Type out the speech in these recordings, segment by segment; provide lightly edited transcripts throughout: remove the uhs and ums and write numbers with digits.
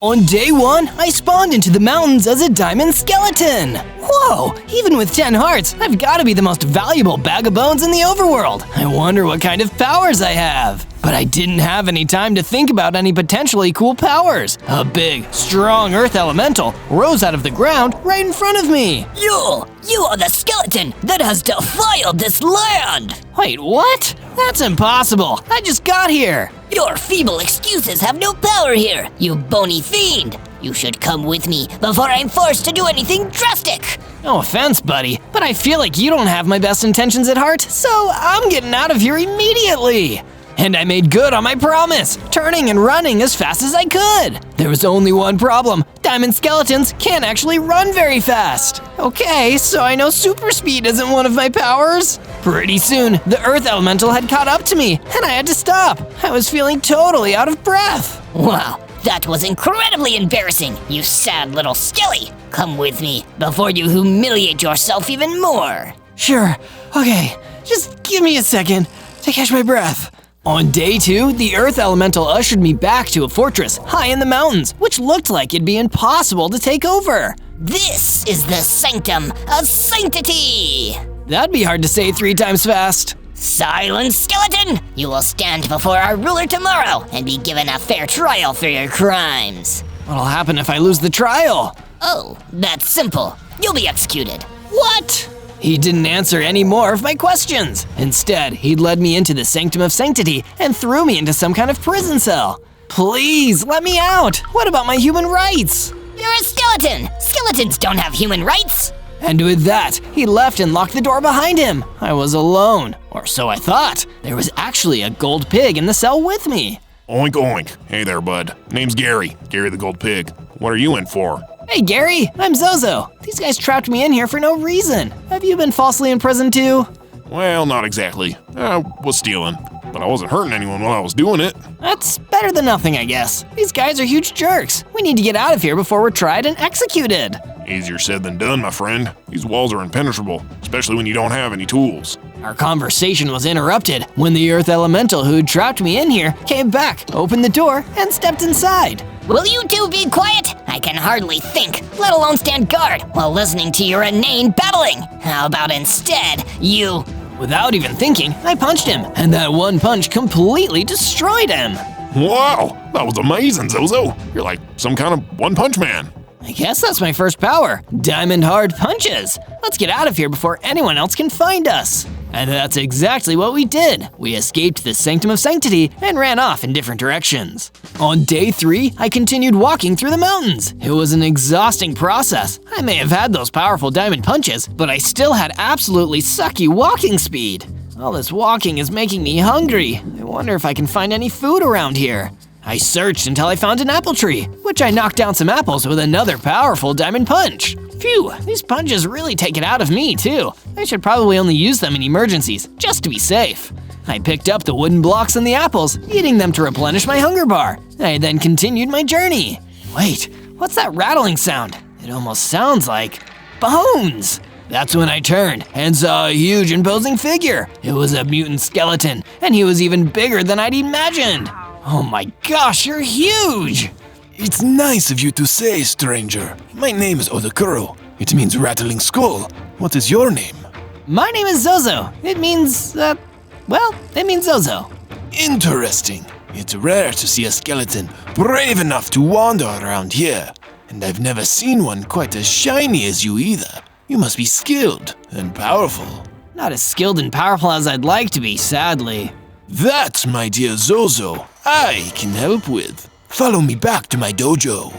On day 1, I spawned into the mountains as a diamond skeleton. Whoa, even with 10 hearts, I've got to be the most valuable bag of bones in the overworld. I wonder what kind of powers I have. But I didn't have any time to think about any potentially cool powers. A big, strong earth elemental rose out of the ground right in front of me. You are the skeleton that has defiled this land! Wait, what? That's impossible. I just got here. Your feeble excuses have no power here, you bony fiend! You should come with me before I'm forced to do anything drastic! No offense, buddy, but I feel like you don't have my best intentions at heart, so I'm getting out of here immediately. And I made good on my promise, turning and running as fast as I could. There was only one problem. Diamond skeletons can't actually run very fast. Okay, so I know super speed isn't one of my powers. Pretty soon, the earth elemental had caught up to me, and I had to stop. I was feeling totally out of breath. Wow, that was incredibly embarrassing, you sad little skelly. Come with me before you humiliate yourself even more. Sure, okay, just give me a second to catch my breath. On day 2, the earth elemental ushered me back to a fortress high in the mountains, which looked like it'd be impossible to take over. This is the Sanctum of Sanctity! That'd be hard to say 3 times fast. Silent skeleton! You will stand before our ruler tomorrow and be given a fair trial for your crimes. What'll happen if I lose the trial? Oh, that's simple. You'll be executed. What? He didn't answer any more of my questions. Instead, he led me into the Sanctum of Sanctity and threw me into some kind of prison cell. Please, let me out! What about my human rights? You're a skeleton! Skeletons don't have human rights! And with that, he left and locked the door behind him. I was alone, or so I thought. There was actually a gold pig in the cell with me. Oink oink. Hey there, bud. Name's Gary. Gary the Gold Pig. What are you in for? Hey Gary, I'm Zozo. These guys trapped me in here for no reason. Have you been falsely imprisoned too? Well, not exactly. I was stealing, but I wasn't hurting anyone while I was doing it. That's better than nothing, I guess. These guys are huge jerks. We need to get out of here before we're tried and executed. Easier said than done, my friend. These walls are impenetrable, especially when you don't have any tools. Our conversation was interrupted when the earth elemental who'd trapped me in here came back, opened the door, and stepped inside. Will you two be quiet? I can hardly think, let alone stand guard, while listening to your inane babbling. How about instead, you… Without even thinking, I punched him, and that one punch completely destroyed him. Wow, that was amazing, Zozo. You're like some kind of one-punch man. I guess that's my first power, diamond hard punches. Let's get out of here before anyone else can find us. And that's exactly what we did. We escaped the Sanctum of Sanctity and ran off in different directions. On day 3, I continued walking through the mountains. It was an exhausting process. I may have had those powerful diamond punches, but I still had absolutely sucky walking speed. All this walking is making me hungry. I wonder if I can find any food around here. I searched until I found an apple tree, which I knocked down some apples with another powerful diamond punch. Phew, these punches really take it out of me too. I should probably only use them in emergencies, just to be safe. I picked up the wooden blocks and the apples, eating them to replenish my hunger bar. I then continued my journey. Wait, what's that rattling sound? It almost sounds like bones. That's when I turned and saw a huge imposing figure. It was a mutant skeleton, and he was even bigger than I'd imagined. Oh my gosh, you're huge! It's nice of you to say, stranger. My name is Odokuro. It means rattling skull. What is your name? My name is Zozo. It means, it means Zozo. Interesting. It's rare to see a skeleton brave enough to wander around here. And I've never seen one quite as shiny as you either. You must be skilled and powerful. Not as skilled and powerful as I'd like to be, sadly. That, my dear Zozo, I can help with. Follow me back to my dojo.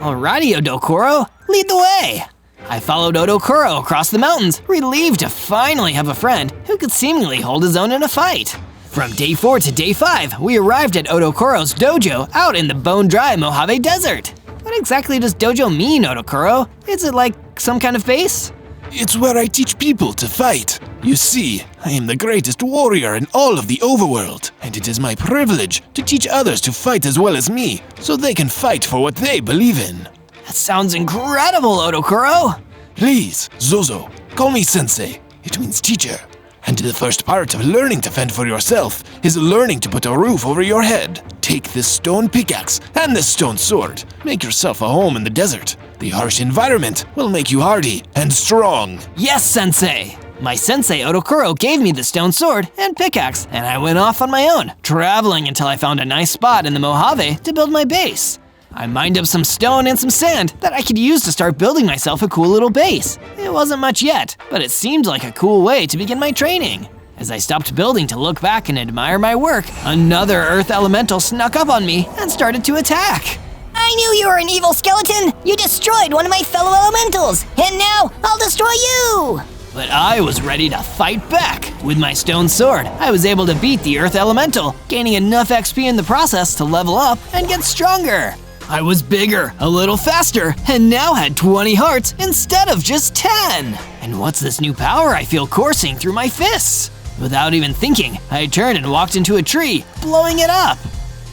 Alrighty, Odokuro, lead the way. I followed Odokuro across the mountains, relieved to finally have a friend who could seemingly hold his own in a fight. From day 4 to day 5, we arrived at Odokuro's dojo out in the bone-dry Mojave Desert. What exactly does dojo mean, Odokuro? Is it like some kind of base? It's where I teach people to fight. You see, I am the greatest warrior in all of the overworld, and it is my privilege to teach others to fight as well as me, so they can fight for what they believe in. That sounds incredible, Odokuro! Please, Zozo, call me sensei. It means teacher. And the first part of learning to fend for yourself is learning to put a roof over your head. Take this stone pickaxe and this stone sword. Make yourself a home in the desert. The harsh environment will make you hardy and strong. Yes, Sensei! My sensei Otokuro gave me the stone sword and pickaxe, and I went off on my own, traveling until I found a nice spot in the Mojave to build my base. I mined up some stone and some sand that I could use to start building myself a cool little base. It wasn't much yet, but it seemed like a cool way to begin my training. As I stopped building to look back and admire my work, another earth elemental snuck up on me and started to attack. I knew you were an evil skeleton! You destroyed one of my fellow elementals! And now, I'll destroy you! But I was ready to fight back. With my stone sword, I was able to beat the earth elemental, gaining enough XP in the process to level up and get stronger. I was bigger, a little faster, and now had 20 hearts instead of just 10. And what's this new power I feel coursing through my fists? Without even thinking, I turned and walked into a tree, blowing it up.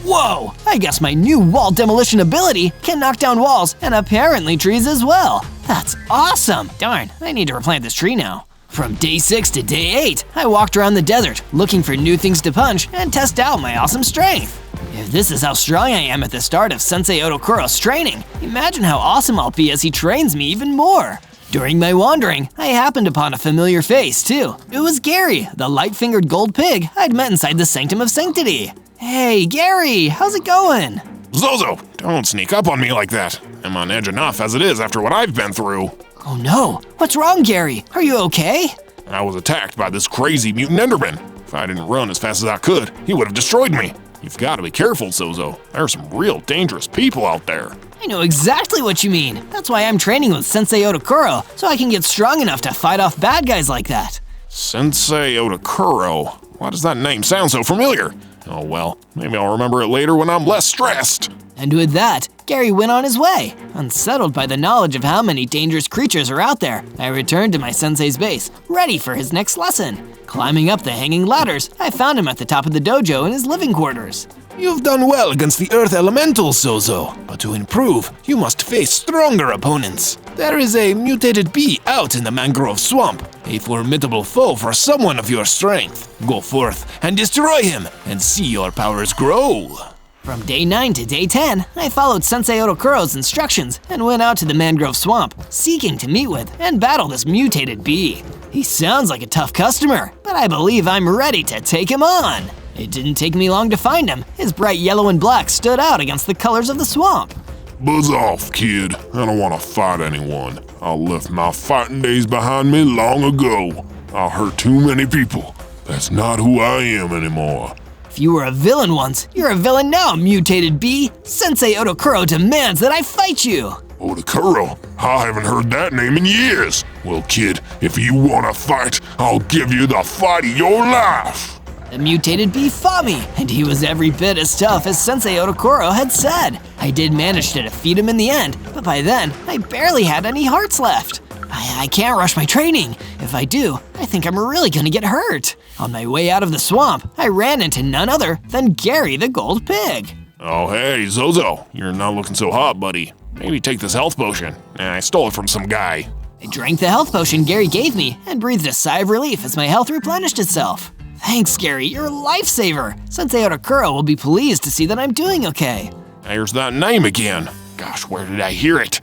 Whoa, I guess my new wall demolition ability can knock down walls and apparently trees as well. That's awesome. Darn, I need to replant this tree now. From day 6 to day 8, I walked around the desert, looking for new things to punch and test out my awesome strength. If this is how strong I am at the start of Sensei Otokuro's training, imagine how awesome I'll be as he trains me even more. During my wandering, I happened upon a familiar face too. It was Gary, the light-fingered gold pig I'd met inside the Sanctum of Sanctity. Hey, Gary, how's it going? Zozo, don't sneak up on me like that. I'm on edge enough as it is after what I've been through. Oh no, what's wrong, Gary? Are you okay? I was attacked by this crazy mutant enderman. If I didn't run as fast as I could, he would have destroyed me. You've got to be careful, Zozo. There are some real dangerous people out there. I know exactly what you mean. That's why I'm training with Sensei Otokuro, so I can get strong enough to fight off bad guys like that. Sensei Otokuro? Why does that name sound so familiar? Oh well, maybe I'll remember it later when I'm less stressed. And with that, Gary went on his way. Unsettled by the knowledge of how many dangerous creatures are out there, I returned to my sensei's base, ready for his next lesson. Climbing up the hanging ladders, I found him at the top of the dojo in his living quarters. You've done well against the Earth Elementals, Zozo, but to improve, you must face stronger opponents. There is a mutated bee out in the mangrove swamp, a formidable foe for someone of your strength. Go forth and destroy him, and see your powers grow. From day 9 to day 10, I followed Sensei Otokuro's instructions and went out to the mangrove swamp, seeking to meet with and battle this mutated bee. He sounds like a tough customer, but I believe I'm ready to take him on. It didn't take me long to find him. His bright yellow and black stood out against the colors of the swamp. Buzz off, kid. I don't want to fight anyone. I left my fighting days behind me long ago. I hurt too many people. That's not who I am anymore. If you were a villain once, you're a villain now, mutated bee. Sensei Otokuro demands that I fight you. Otokuro? I haven't heard that name in years. Well, kid, if you want to fight, I'll give you the fight of your life. The mutated bee fought me, and he was every bit as tough as Sensei Otokuro had said. I did manage to defeat him in the end, but by then, I barely had any hearts left. I can't rush my training. If I do, I think I'm really gonna get hurt. On my way out of the swamp, I ran into none other than Gary the gold pig. Oh, hey, Zozo. You're not looking so hot, buddy. Maybe take this health potion. I stole it from some guy. I drank the health potion Gary gave me and breathed a sigh of relief as my health replenished itself. Thanks, Gary, you're a lifesaver. Sensei Otokuro will be pleased to see that I'm doing okay. There's that name again. Gosh, where did I hear it?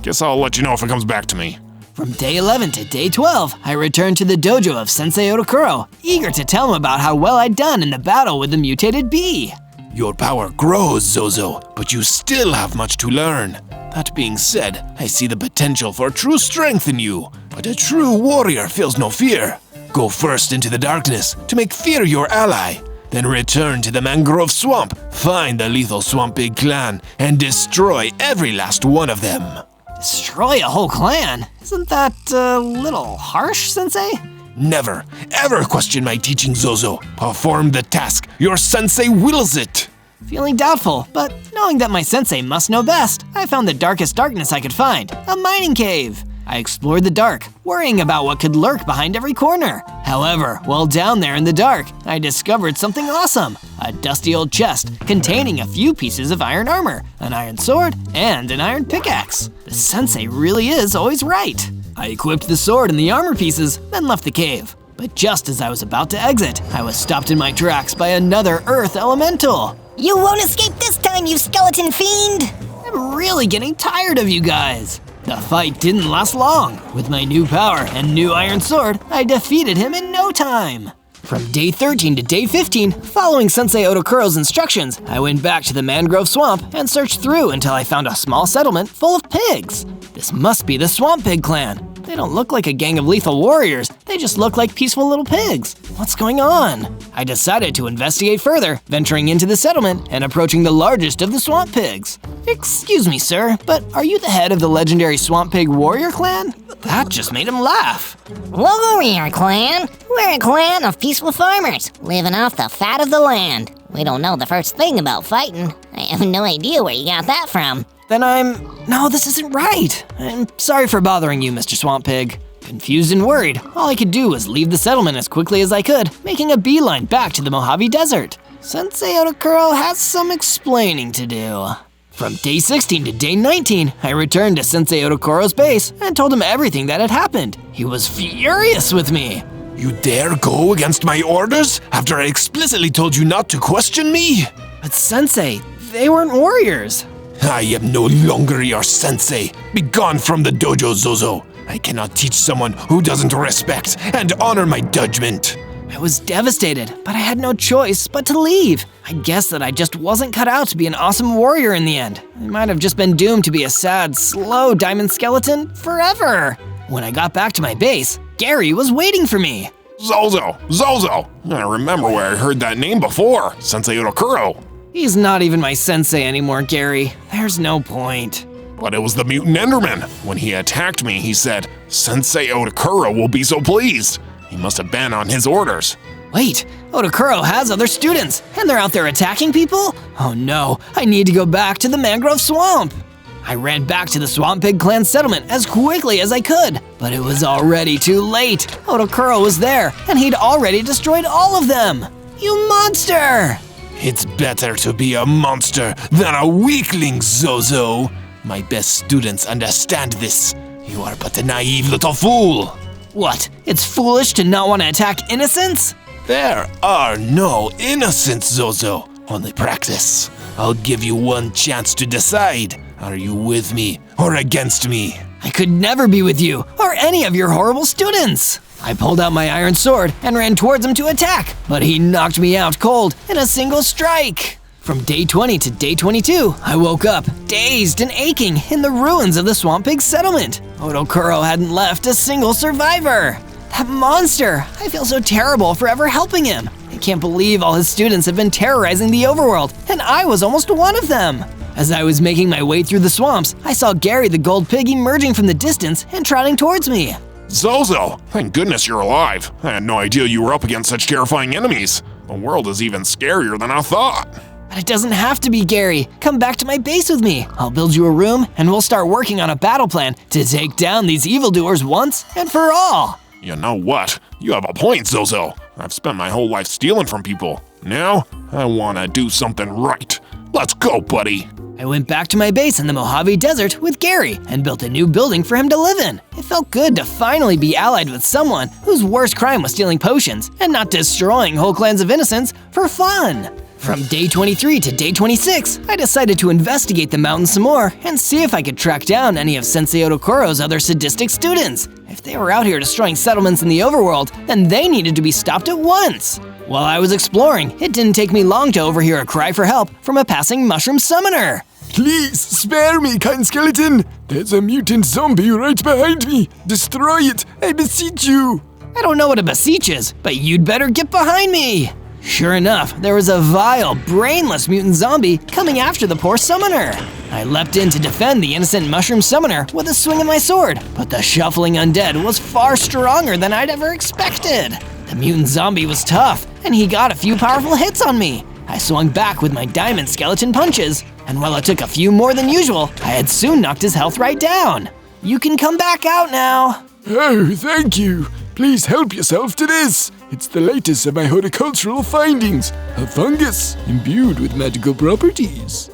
Guess I'll let you know if it comes back to me. From day 11 to day 12, I returned to the dojo of Sensei Otokuro, eager to tell him about how well I'd done in the battle with the mutated bee. Your power grows, Zozo, but you still have much to learn. That being said, I see the potential for true strength in you, but a true warrior feels no fear. Go first into the darkness to make fear your ally. Then return to the mangrove swamp, find the lethal swamp pig clan, and destroy every last one of them. Destroy a whole clan? Isn't that a little harsh, Sensei? Never, ever question my teaching, Zozo. Perform the task. Your sensei wills it. Feeling doubtful, but knowing that my sensei must know best, I found the darkest darkness I could find, a mining cave. I explored the dark, worrying about what could lurk behind every corner. However, while down there in the dark, I discovered something awesome, a dusty old chest containing a few pieces of iron armor, an iron sword, and an iron pickaxe. The sensei really is always right. I equipped the sword and the armor pieces, then left the cave. But just as I was about to exit, I was stopped in my tracks by another Earth elemental. You won't escape this time, you skeleton fiend! I'm really getting tired of you guys. The fight didn't last long. With my new power and new iron sword, I defeated him in no time. From day 13 to day 15, following Sensei Otokuro's instructions, I went back to the mangrove swamp and searched through until I found a small settlement full of pigs. This must be the Swamp Pig clan. They don't look like a gang of lethal warriors, they just look like peaceful little pigs. What's going on? I decided to investigate further, venturing into the settlement and approaching the largest of the swamp pigs. Excuse me, sir, but are you the head of the legendary Swamp Pig warrior clan? That just made him laugh. Warrior clan? We're a clan of peaceful farmers, living off the fat of the land. We don't know the first thing about fighting. I have no idea where you got that from. Then No, this isn't right. I'm sorry for bothering you, Mr. Swamp Pig. Confused and worried, all I could do was leave the settlement as quickly as I could, making a beeline back to the Mojave Desert. Sensei Otakuro has some explaining to do. From day 16 to day 19, I returned to Sensei Otakuro's base and told him everything that had happened. He was furious with me. You dare go against my orders after I explicitly told you not to question me? But Sensei, they weren't warriors. I am no longer your sensei. Be gone from the dojo, Zozo. I cannot teach someone who doesn't respect and honor my judgment. I was devastated, but I had no choice but to leave. I guess that I just wasn't cut out to be an awesome warrior in the end. I might have just been doomed to be a sad, slow diamond skeleton forever. When I got back to my base, Gary was waiting for me. Zozo! Zozo! I remember where I heard that name before. Sensei Otakuro. He's not even my sensei anymore, Gary. There's no point. But it was the mutant enderman. When he attacked me, he said, Sensei Otakuro will be so pleased. He must have been on his orders. Wait, Otakuro has other students, and they're out there attacking people? Oh no, I need to go back to the mangrove swamp. I ran back to the Swamp Pig clan settlement as quickly as I could, but it was already too late. Otakuro was there, and he'd already destroyed all of them. You monster! It's better to be a monster than a weakling, Zozo. My best students understand this. You are but a naive little fool. What? It's foolish to not want to attack innocents? There are no innocents, Zozo. Only practice. I'll give you one chance to decide. Are you with me or against me? I could never be with you or any of your horrible students. I pulled out my iron sword and ran towards him to attack, but he knocked me out cold in a single strike. From day 20 to day 22, I woke up, dazed and aching, in the ruins of the Swamp Pig settlement. Otakuro hadn't left a single survivor. That monster! I feel so terrible for ever helping him. I can't believe all his students have been terrorizing the overworld, and I was almost one of them. As I was making my way through the swamps, I saw Gary the gold pig emerging from the distance and trotting towards me. Zozo! Thank goodness you're alive. I had no idea you were up against such terrifying enemies. The world is even scarier than I thought. But it doesn't have to be, Gary. Come back to my base with me. I'll build you a room, and we'll start working on a battle plan to take down these evildoers once and for all. You know what? You have a point, Zozo. I've spent my whole life stealing from people. Now, I want to do something right. Let's go, buddy. I went back to my base in the Mojave Desert with Gary and built a new building for him to live in. It felt good to finally be allied with someone whose worst crime was stealing potions and not destroying whole clans of innocents for fun. From day 23 to day 26, I decided to investigate the mountain some more and see if I could track down any of Sensei Otakuro's other sadistic students. If they were out here destroying settlements in the overworld, then they needed to be stopped at once. While I was exploring, it didn't take me long to overhear a cry for help from a passing mushroom summoner. Please, spare me, kind skeleton! There's a mutant zombie right behind me! Destroy it, I beseech you! I don't know what a beseech is, but you'd better get behind me! Sure enough, there was a vile, brainless mutant zombie coming after the poor summoner. I leapt in to defend the innocent mushroom summoner with a swing of my sword, but the shuffling undead was far stronger than I'd ever expected. The mutant zombie was tough, and he got a few powerful hits on me. I swung back with my diamond skeleton punches, and while it took a few more than usual, I had soon knocked his health right down. You can come back out now. Oh, thank you. Please help yourself to this. It's the latest of my horticultural findings. A fungus imbued with magical properties.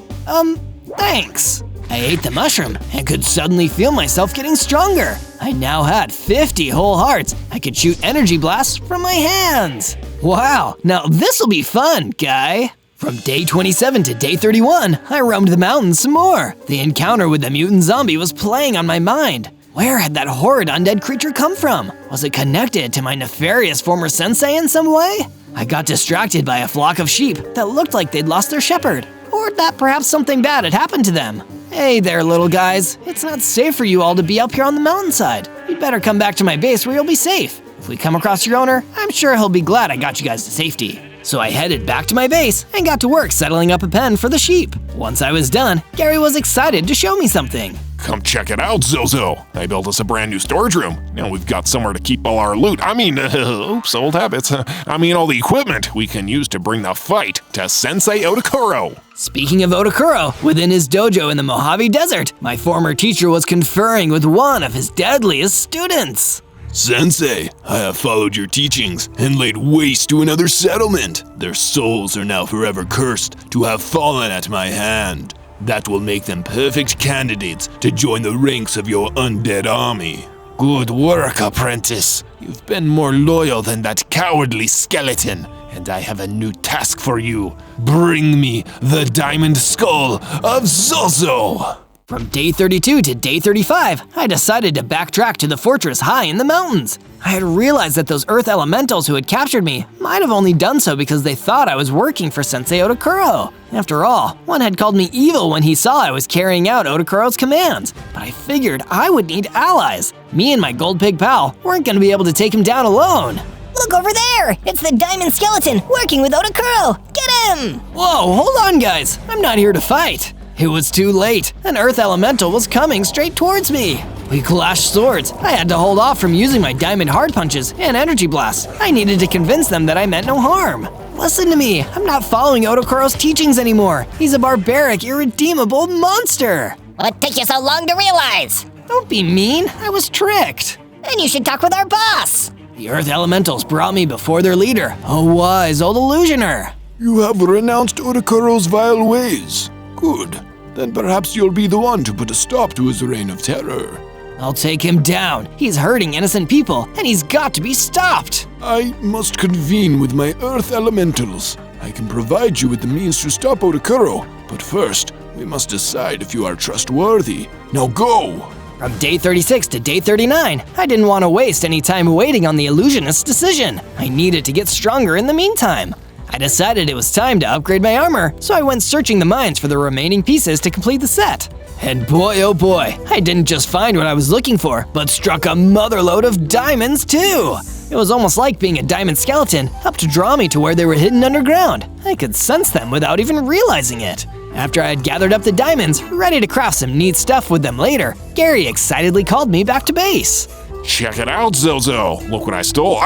Thanks. I ate the mushroom and could suddenly feel myself getting stronger. I now had 50 whole hearts. I could shoot energy blasts from my hands. Wow, now this'll be fun, guy. From day 27 to day 31, I roamed the mountains some more. The encounter with the mutant zombie was playing on my mind. Where had that horrid undead creature come from? Was it connected to my nefarious former sensei in some way? I got distracted by a flock of sheep that looked like they'd lost their shepherd, or that perhaps something bad had happened to them. Hey there, little guys. It's not safe for you all to be up here on the mountainside. You'd better come back to my base where you'll be safe. If we come across your owner, I'm sure he'll be glad I got you guys to safety. So I headed back to my base and got to work settling up a pen for the sheep. Once I was done, Gary was excited to show me something. Come check it out, Zozo. I built us a brand new storage room. Now we've got somewhere to keep all our loot. Oops, old habits. All the equipment we can use to bring the fight to Sensei Odokuro. Speaking of Odokuro, within his dojo in the Mojave Desert, my former teacher was conferring with one of his deadliest students. Sensei, I have followed your teachings and laid waste to another settlement. Their souls are now forever cursed to have fallen at my hand. That will make them perfect candidates to join the ranks of your undead army. Good work, apprentice. You've been more loyal than that cowardly skeleton, and I have a new task for you. Bring me the diamond skull of Zozo! From day 32 to day 35, I decided to backtrack to the fortress high in the mountains. I had realized that those earth elementals who had captured me might have only done so because they thought I was working for Sensei Odokuro. After all, one had called me evil when he saw I was carrying out Odokuro's commands, but I figured I would need allies. Me and my gold pig pal weren't going to be able to take him down alone. Look over there! It's the diamond skeleton working with Odokuro! Get him! Whoa, hold on guys, I'm not here to fight. It was too late. An earth elemental was coming straight towards me. We clashed swords. I had to hold off from using my diamond hard punches and energy blasts. I needed to convince them that I meant no harm. Listen to me, I'm not following Odokuro's teachings anymore. He's a barbaric, irredeemable monster. What took you so long to realize? Don't be mean, I was tricked. Then you should talk with our boss. The earth elementals brought me before their leader, a wise old illusioner. You have renounced Odokuro's vile ways. Good. Then perhaps you'll be the one to put a stop to his reign of terror. I'll take him down. He's hurting innocent people, and he's got to be stopped. I must convene with my earth elementals. I can provide you with the means to stop Odokuro, but first, we must decide if you are trustworthy. Now go! From day 36 to day 39, I didn't want to waste any time waiting on the illusionist's decision. I needed to get stronger in the meantime. I decided it was time to upgrade my armor, so I went searching the mines for the remaining pieces to complete the set. And boy oh boy, I didn't just find what I was looking for, but struck a motherload of diamonds too! It was almost like being a diamond skeleton, up to draw me to where they were hidden underground. I could sense them without even realizing it. After I had gathered up the diamonds, ready to craft some neat stuff with them later, Gary excitedly called me back to base. Check it out, Zozo. Look what I stole.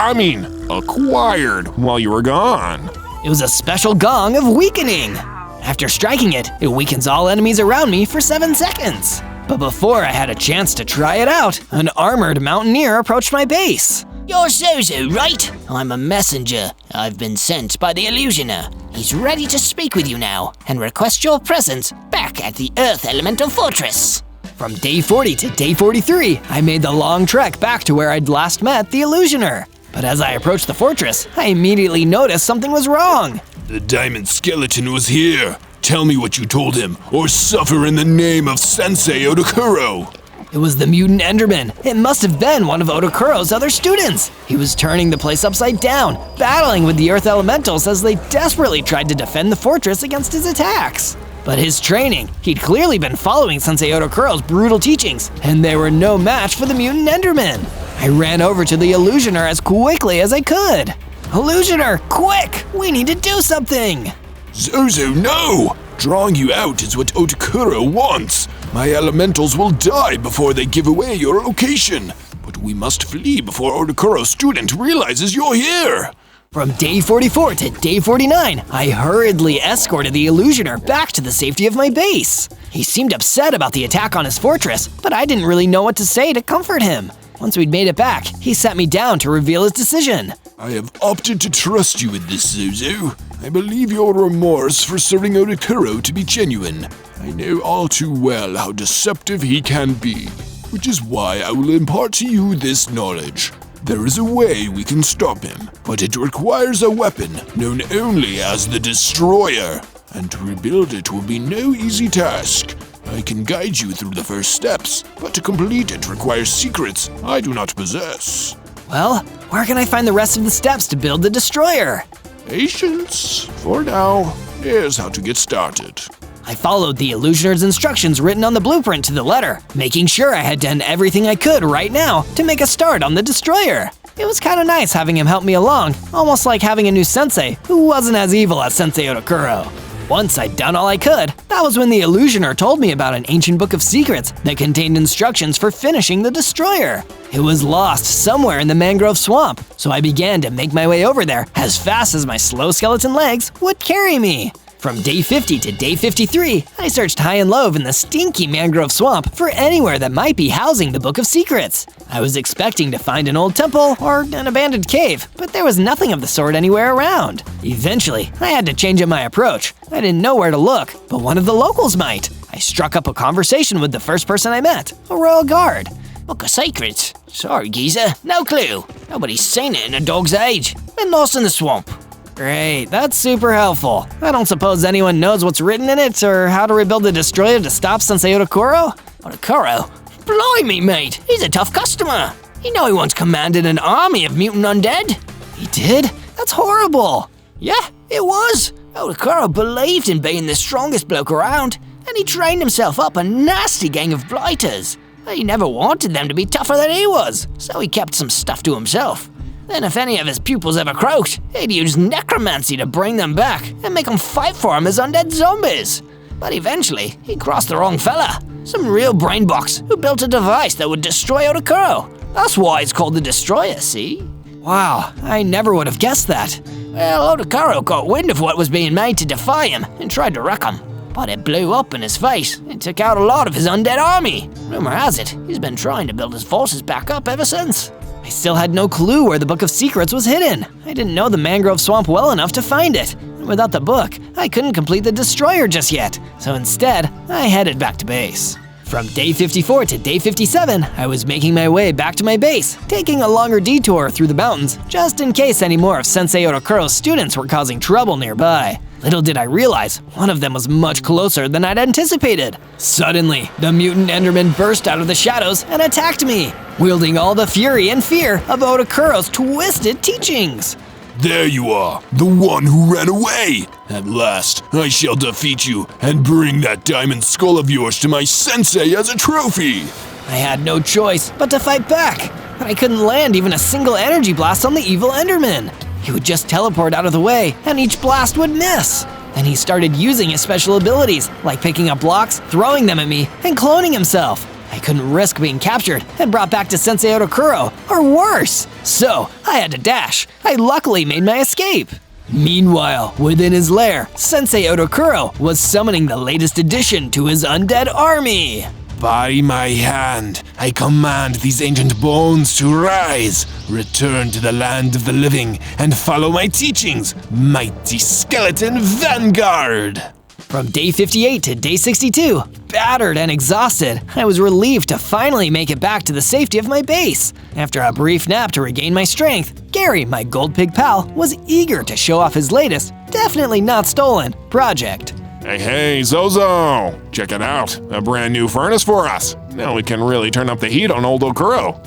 Acquired while you were gone. It was a special gong of weakening. After striking it, it weakens all enemies around me for 7 seconds. But before I had a chance to try it out, an armored mountaineer approached my base. You're Zozo, right? I'm a messenger. I've been sent by the illusioner. He's ready to speak with you now and request your presence back at the Earth Elemental Fortress. From day 40 to day 43, I made the long trek back to where I'd last met the illusioner. But as I approached the fortress, I immediately noticed something was wrong. The diamond skeleton was here. Tell me what you told him, or suffer in the name of Sensei Odokuro. It was the mutant enderman. It must have been one of Odokuro's other students. He was turning the place upside down, battling with the earth elementals as they desperately tried to defend the fortress against his attacks. But his training, he'd clearly been following Sensei Odokuro's brutal teachings, and they were no match for the mutant enderman. I ran over to the illusioner as quickly as I could. Illusioner, quick! We need to do something! Zozo, no! Drawing you out is what Odokuro wants. My elementals will die before they give away your location. But we must flee before Odokuro's student realizes you're here. From day 44 to day 49, I hurriedly escorted the illusioner back to the safety of my base. He seemed upset about the attack on his fortress, but I didn't really know what to say to comfort him. Once we'd made it back, he sat me down to reveal his decision. I have opted to trust you with this, Zozo. I believe your remorse for serving Otakuro to be genuine. I know all too well how deceptive he can be, which is why I will impart to you this knowledge. There is a way we can stop him, but it requires a weapon known only as the Destroyer, and to rebuild it will be no easy task. I can guide you through the first steps, but to complete it requires secrets I do not possess. Well, where can I find the rest of the steps to build the destroyer? Patience. For now, here's how to get started. I followed the illusioner's instructions written on the blueprint to the letter, making sure I had done everything I could right now to make a start on the destroyer. It was kinda nice having him help me along, almost like having a new sensei who wasn't as evil as Sensei Otakuro. Once I'd done all I could, that was when the illusioner told me about an ancient book of secrets that contained instructions for finishing the destroyer. It was lost somewhere in the mangrove swamp, so I began to make my way over there as fast as my slow skeleton legs would carry me. From day 50 to day 53, I searched high and low in the stinky mangrove swamp for anywhere that might be housing the Book of Secrets. I was expecting to find an old temple or an abandoned cave, but there was nothing of the sort anywhere around. Eventually, I had to change up my approach. I didn't know where to look, but one of the locals might. I struck up a conversation with the first person I met, a royal guard. Book of Secrets? Sorry, geezer, no clue. Nobody's seen it in a dog's age. Been lost in the swamp. Great, that's super helpful. I don't suppose anyone knows what's written in it or how to rebuild the destroyer to stop Sensei Otakuro? Otakuro? Blimey, mate, he's a tough customer. You know he once commanded an army of mutant undead? He did? That's horrible. Yeah, it was. Otakuro believed in being the strongest bloke around, and he trained himself up a nasty gang of blighters. But he never wanted them to be tougher than he was, so he kept some stuff to himself. Then if any of his pupils ever croaked, he'd use necromancy to bring them back and make them fight for him as undead zombies. But eventually, he crossed the wrong fella. Some real brainbox who built a device that would destroy Otakuro. That's why it's called the Destroyer, see? Wow, I never would have guessed that. Well, Otakuro got wind of what was being made to defy him and tried to wreck him. But it blew up in his face and took out a lot of his undead army. Rumor has it, he's been trying to build his forces back up ever since. I still had no clue where the Book of Secrets was hidden. I didn't know the mangrove swamp well enough to find it. And without the book, I couldn't complete the destroyer just yet. So instead, I headed back to base. From day 54 to day 57, I was making my way back to my base, taking a longer detour through the mountains, just in case any more of Sensei Otakuro's students were causing trouble nearby. Little did I realize, one of them was much closer than I'd anticipated. Suddenly, the mutant enderman burst out of the shadows and attacked me, wielding all the fury and fear of Otakuro's twisted teachings. There you are, the one who ran away! At last, I shall defeat you and bring that diamond skull of yours to my sensei as a trophy! I had no choice but to fight back, but I couldn't land even a single energy blast on the evil enderman. He would just teleport out of the way, and each blast would miss. Then he started using his special abilities, like picking up blocks, throwing them at me, and cloning himself. I couldn't risk being captured and brought back to Sensei Otakuro, or worse. So, I had to dash. I luckily made my escape. Meanwhile, within his lair, Sensei Otakuro was summoning the latest addition to his undead army. By my hand, I command these ancient bones to rise, return to the land of the living, and follow my teachings, mighty skeleton vanguard! From day 58 to day 62, battered and exhausted, I was relieved to finally make it back to the safety of my base. After a brief nap to regain my strength, Gary, my gold pig pal, was eager to show off his latest, definitely not stolen, project. Hey, Zozo! Check it out, a brand new furnace for us. Now we can really turn up the heat on old Okuro.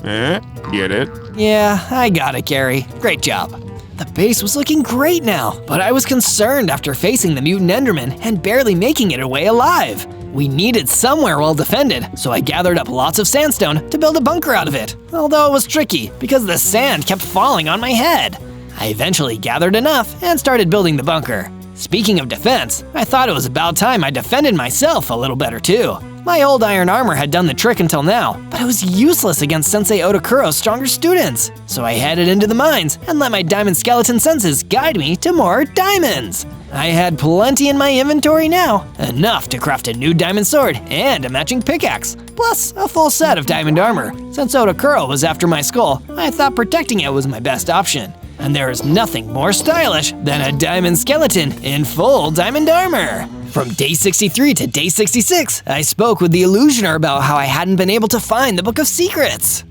Get it? Yeah, I got it, Gary. Great job. The base was looking great now, but I was concerned after facing the mutant enderman and barely making it away alive. We needed somewhere well defended, so I gathered up lots of sandstone to build a bunker out of it, although it was tricky because the sand kept falling on my head. I eventually gathered enough and started building the bunker. Speaking of defense, I thought it was about time I defended myself a little better too. My old iron armor had done the trick until now, but it was useless against Sensei Otakuro's stronger students. So I headed into the mines and let my diamond skeleton senses guide me to more diamonds. I had plenty in my inventory now, enough to craft a new diamond sword and a matching pickaxe, plus a full set of diamond armor. Since Otakuro was after my skull, I thought protecting it was my best option. and there is nothing more stylish than a diamond skeleton in full diamond armor. From day 63 to day 66, I spoke with the illusioner about how I hadn't been able to find the Book of Secrets.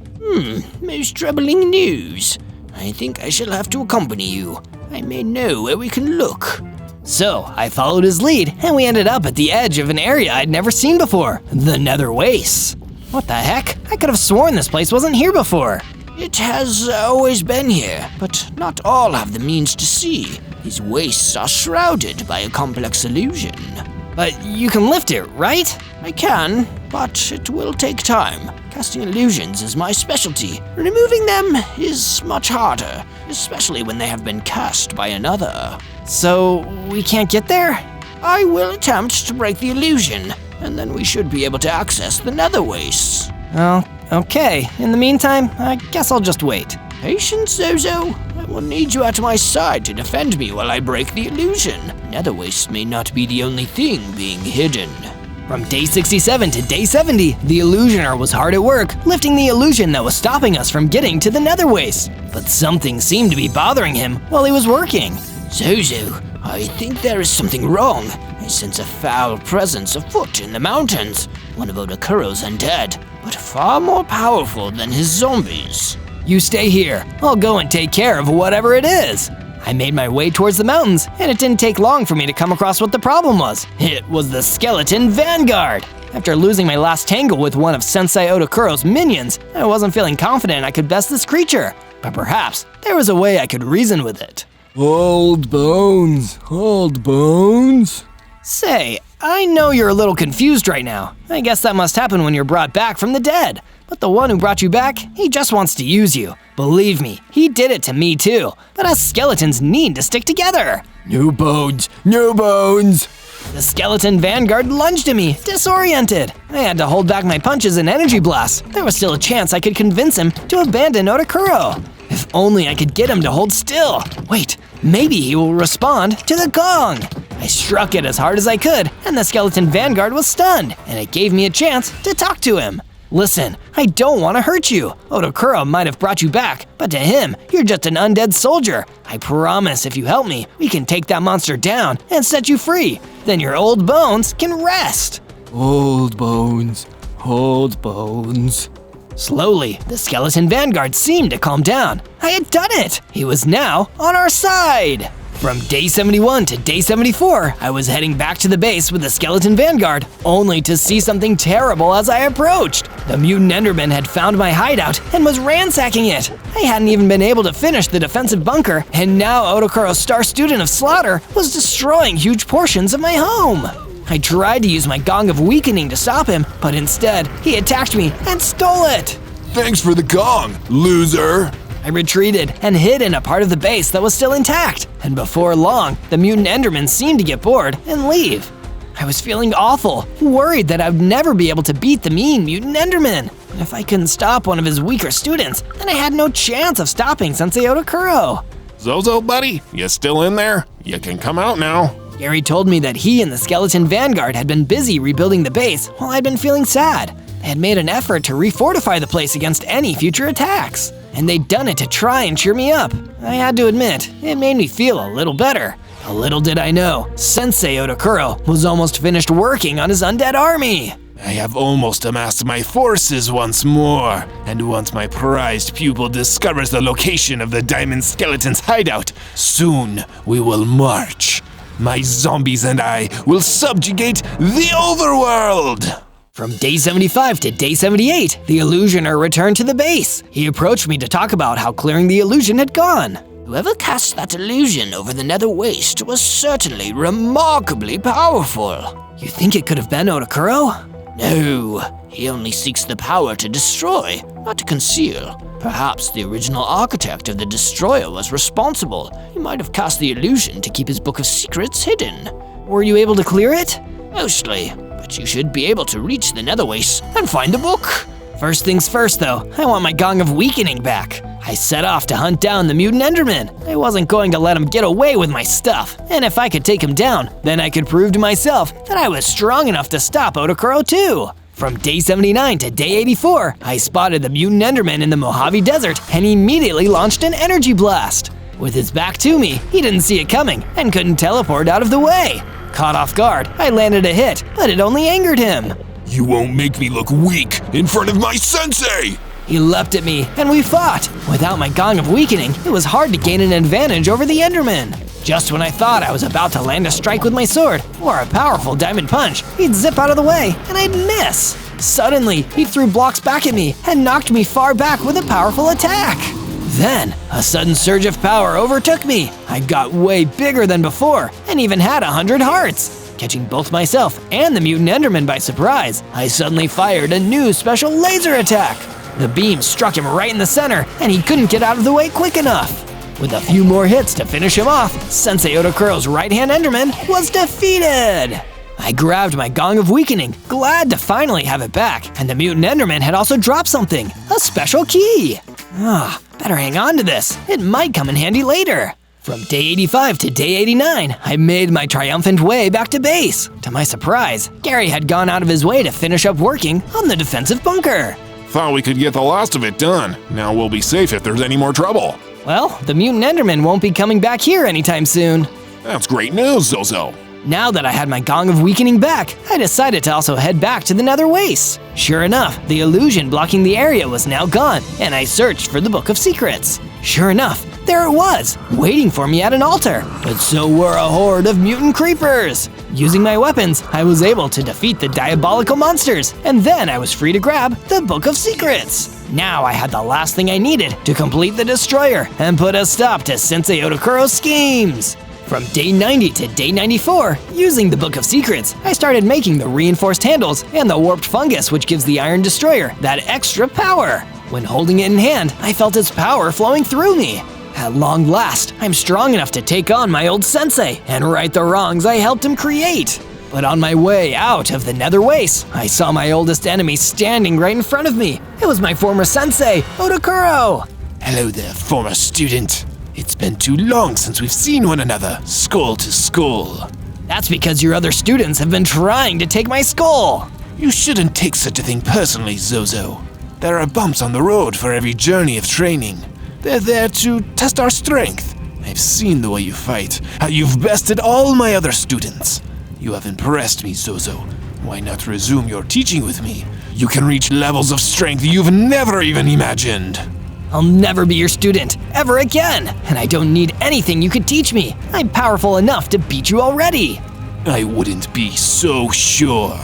Most troubling news. I think I shall have to accompany you. I may know where we can look. So I followed his lead, and we ended up at the edge of an area I'd never seen before, the Nether Wastes. What the heck? I could have sworn this place wasn't here before. It has always been here, but not all have the means to see. These wastes are shrouded by a complex illusion. But you can lift it, right? I can, but it will take time. Casting illusions is my specialty. Removing them is much harder, especially when they have been cast by another. So we can't get there? I will attempt to break the illusion, and then we should be able to access the Nether Wastes. Oh, okay. In the meantime, I guess I'll just wait. Patience, Zozo. I will need you at my side to defend me while I break the illusion. Nether Wastes may not be the only thing being hidden. From day 67 to day 70, the illusioner was hard at work, lifting the illusion that was stopping us from getting to the Nether Wastes. But something seemed to be bothering him while he was working. Zozo, I think there is something wrong. I sense a foul presence afoot in the mountains. One of Odakuro's undead, but far more powerful than his zombies. You stay here. I'll go and take care of whatever it is. I made my way towards the mountains, and it didn't take long for me to come across what the problem was. It was the skeleton vanguard. After losing my last tangle with one of Sensei Odakuro's minions, I wasn't feeling confident I could best this creature. But perhaps there was a way I could reason with it. Old bones, old bones. Say, I know you're a little confused right now. I guess that must happen when you're brought back from the dead. But the one who brought you back, he just wants to use you. Believe me, he did it to me too. But us skeletons need to stick together. No bones, no bones. The skeleton vanguard lunged at me, disoriented. I had to hold back my punches and energy blasts. There was still a chance I could convince him to abandon Odakuro. If only I could get him to hold still. Wait, maybe he will respond to the gong. I struck it as hard as I could, and the skeleton vanguard was stunned, and it gave me a chance to talk to him. Listen, I don't want to hurt you. Odakuro might have brought you back, but to him, you're just an undead soldier. I promise if you help me, we can take that monster down and set you free. Then your old bones can rest. Old bones, old bones. Slowly, the skeleton vanguard seemed to calm down. I had done it! He was now on our side! From day 71 to day 74, I was heading back to the base with the skeleton vanguard, only to see something terrible as I approached. The mutant enderman had found my hideout and was ransacking it. I hadn't even been able to finish the defensive bunker, and now Odakuro's star student of slaughter was destroying huge portions of my home. I tried to use my Gong of Weakening to stop him, but instead, he attacked me and stole it. Thanks for the gong, loser. I retreated and hid in a part of the base that was still intact, and before long, the mutant enderman seemed to get bored and leave. I was feeling awful, worried that I'd never be able to beat the mean mutant enderman. If I couldn't stop one of his weaker students, then I had no chance of stopping Sensei Odakuro. Zozo, buddy, you still in there? You can come out now. Gary told me that he and the skeleton vanguard had been busy rebuilding the base while I'd been feeling sad. They had made an effort to refortify the place against any future attacks, and they'd done it to try and cheer me up. I had to admit, it made me feel a little better. A little did I know, Sensei Odakuro was almost finished working on his undead army. I have almost amassed my forces once more, and once my prized pupil discovers the location of the diamond skeleton's hideout, soon we will march. My zombies and I will subjugate the overworld! From day 75 to day 78, the illusioner returned to the base. He approached me to talk about how clearing the illusion had gone. Whoever cast that illusion over the Nether Waste was certainly remarkably powerful. You think it could have been Odakuro? No, he only seeks the power to destroy, not to conceal. Perhaps the original architect of the destroyer was responsible. He might have cast the illusion to keep his Book of Secrets hidden. Were you able to clear it? Mostly, but you should be able to reach the Nether Waste and find the book. First things first though, I want my Gong of Weakening back. I set off to hunt down the mutant enderman. I wasn't going to let him get away with my stuff, and if I could take him down, then I could prove to myself that I was strong enough to stop Odakuro too. From day 79 to day 84, I spotted the mutant enderman in the Mojave Desert and immediately launched an energy blast. With his back to me, he didn't see it coming and couldn't teleport out of the way. Caught off guard, I landed a hit, but it only angered him. You won't make me look weak in front of my sensei! He leapt at me, and we fought. Without my Gong of Weakening, it was hard to gain an advantage over the enderman. Just when I thought I was about to land a strike with my sword, or a powerful diamond punch, he'd zip out of the way, and I'd miss. Suddenly, he threw blocks back at me and knocked me far back with a powerful attack. Then, a sudden surge of power overtook me. I got way bigger than before, and even had 100 hearts. Catching both myself and the mutant enderman by surprise, I suddenly fired a new special laser attack. The beam struck him right in the center, and he couldn't get out of the way quick enough. With a few more hits to finish him off, Sensei Otokuro's right-hand enderman was defeated! I grabbed my Gong of Weakening, glad to finally have it back, and the mutant enderman had also dropped something, a special key. Better hang on to this, it might come in handy later. From day 85 to day 89, I made my triumphant way back to base. To my surprise, Gary had gone out of his way to finish up working on the defensive bunker. Thought we could get the last of it done. Now we'll be safe if there's any more trouble. Well, the mutant enderman won't be coming back here anytime soon. That's great news, Zozo. Now that I had my Gong of Weakening back, I decided to also head back to the Nether Wastes. Sure enough, the illusion blocking the area was now gone, and I searched for the Book of Secrets. Sure enough, there it was, waiting for me at an altar. But so were a horde of mutant creepers. Using my weapons, I was able to defeat the diabolical monsters, and then I was free to grab the Book of Secrets. Now I had the last thing I needed to complete the destroyer and put a stop to Sensei Otokuro's schemes. From day 90 to day 94, using the Book of Secrets, I started making the reinforced handles and the warped fungus which gives the Iron Destroyer that extra power. When holding it in hand, I felt its power flowing through me. At long last, I'm strong enough to take on my old sensei and right the wrongs I helped him create. But on my way out of the Nether Wastes, I saw my oldest enemy standing right in front of me. It was my former sensei, Otakuro. Hello there, former student. It's been too long since we've seen one another, skull to skull. That's because your other students have been trying to take my skull. You shouldn't take such a thing personally, Zozo. There are bumps on the road for every journey of training. They're there to test our strength. I've seen the way you fight, how you've bested all my other students. You have impressed me, Zozo. Why not resume your teaching with me? You can reach levels of strength you've never even imagined. I'll never be your student, ever again, and I don't need anything you could teach me. I'm powerful enough to beat you already. I wouldn't be so sure.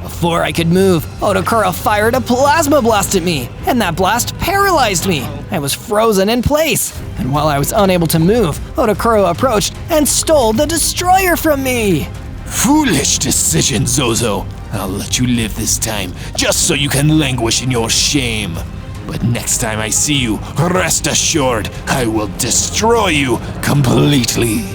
Before I could move, Otakuro fired a plasma blast at me, and that blast paralyzed me. I was frozen in place, and while I was unable to move, Otakuro approached and stole the destroyer from me. Foolish decision, Zozo. I'll let you live this time, just so you can languish in your shame. But next time I see you, rest assured, I will destroy you completely.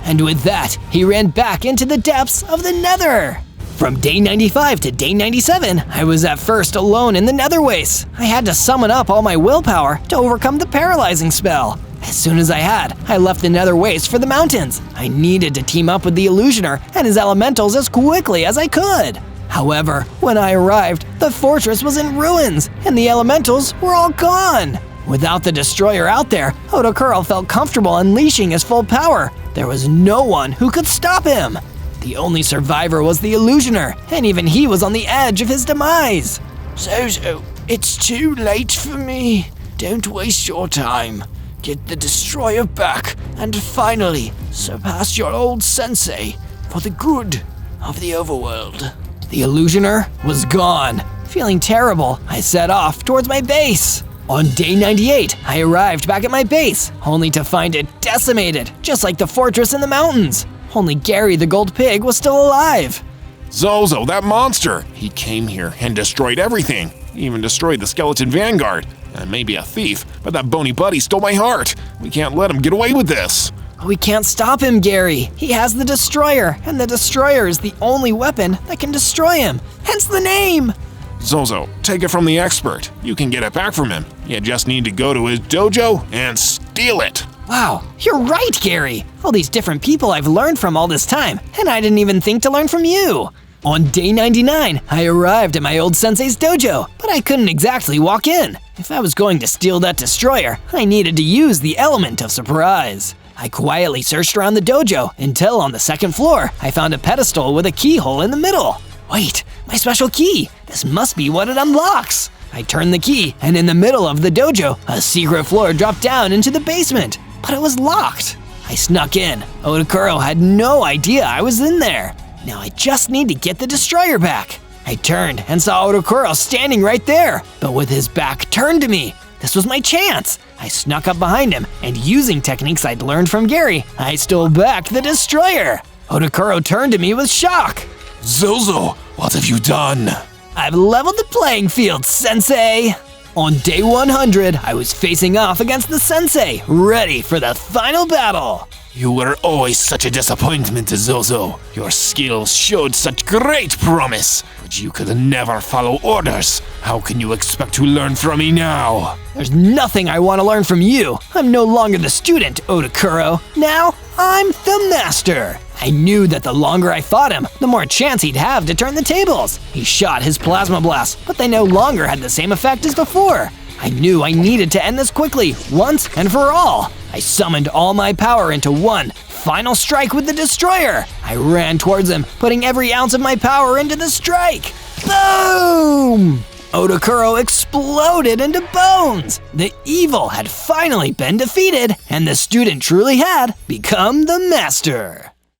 And with that, he ran back into the depths of the Nether. From day 95 to day 97, I was at first alone in the Nether Wastes. I had to summon up all my willpower to overcome the paralyzing spell. As soon as I left the Nether Wastes for the mountains. I needed to team up with the Illusioner and his elementals as quickly as I could. However, when I arrived, the fortress was in ruins, and the elementals were all gone. Without the destroyer out there, Otakuro felt comfortable unleashing his full power. There was no one who could stop him. The only survivor was the Illusioner, and even he was on the edge of his demise. Zozo, it's too late for me. Don't waste your time. Get the destroyer back, and finally surpass your old sensei for the good of the overworld. The Illusioner was gone. Feeling terrible, I set off towards my base. On day 98, I arrived back at my base, only to find it decimated, just like the fortress in the mountains. Only Gary the Gold Pig was still alive. Zozo, that monster! He came here and destroyed everything. He even destroyed the skeleton vanguard. Maybe a thief, but that bony buddy stole my heart. We can't let him get away with this. We can't stop him, Gary. He has the destroyer, and the destroyer is the only weapon that can destroy him. Hence the name. Zozo, take it from the expert. You can get it back from him. You just need to go to his dojo and steal it. Wow, you're right, Gary. All these different people I've learned from all this time, and I didn't even think to learn from you. On day 99, I arrived at my old sensei's dojo, but I couldn't exactly walk in. If I was going to steal that destroyer, I needed to use the element of surprise. I quietly searched around the dojo until on the second floor, I found a pedestal with a keyhole in the middle. Wait, my special key! This must be what it unlocks! I turned the key, and in the middle of the dojo, a secret floor dropped down into the basement, but it was locked. I snuck in. Odokuro had no idea I was in there. Now I just need to get the destroyer back. I turned and saw Odokuro standing right there, but with his back turned to me. This was my chance. I snuck up behind him, and using techniques I'd learned from Gary, I stole back the destroyer. Odokuro turned to me with shock. Zozo, what have you done? I've leveled the playing field, sensei! On day 100, I was facing off against the sensei, ready for the final battle. You were always such a disappointment to Zozo. Your skills showed such great promise, but you could never follow orders. How can you expect to learn from me now? There's nothing I want to learn from you. I'm no longer the student, Odokuro. Now, I'm the master. I knew that the longer I fought him, the more chance he'd have to turn the tables. He shot his plasma blasts, but they no longer had the same effect as before. I knew I needed to end this quickly, once and for all. I summoned all my power into one final strike with the destroyer. I ran towards him, putting every ounce of my power into the strike. Boom! Odokuro exploded into bones. The evil had finally been defeated, and the student truly had become the master.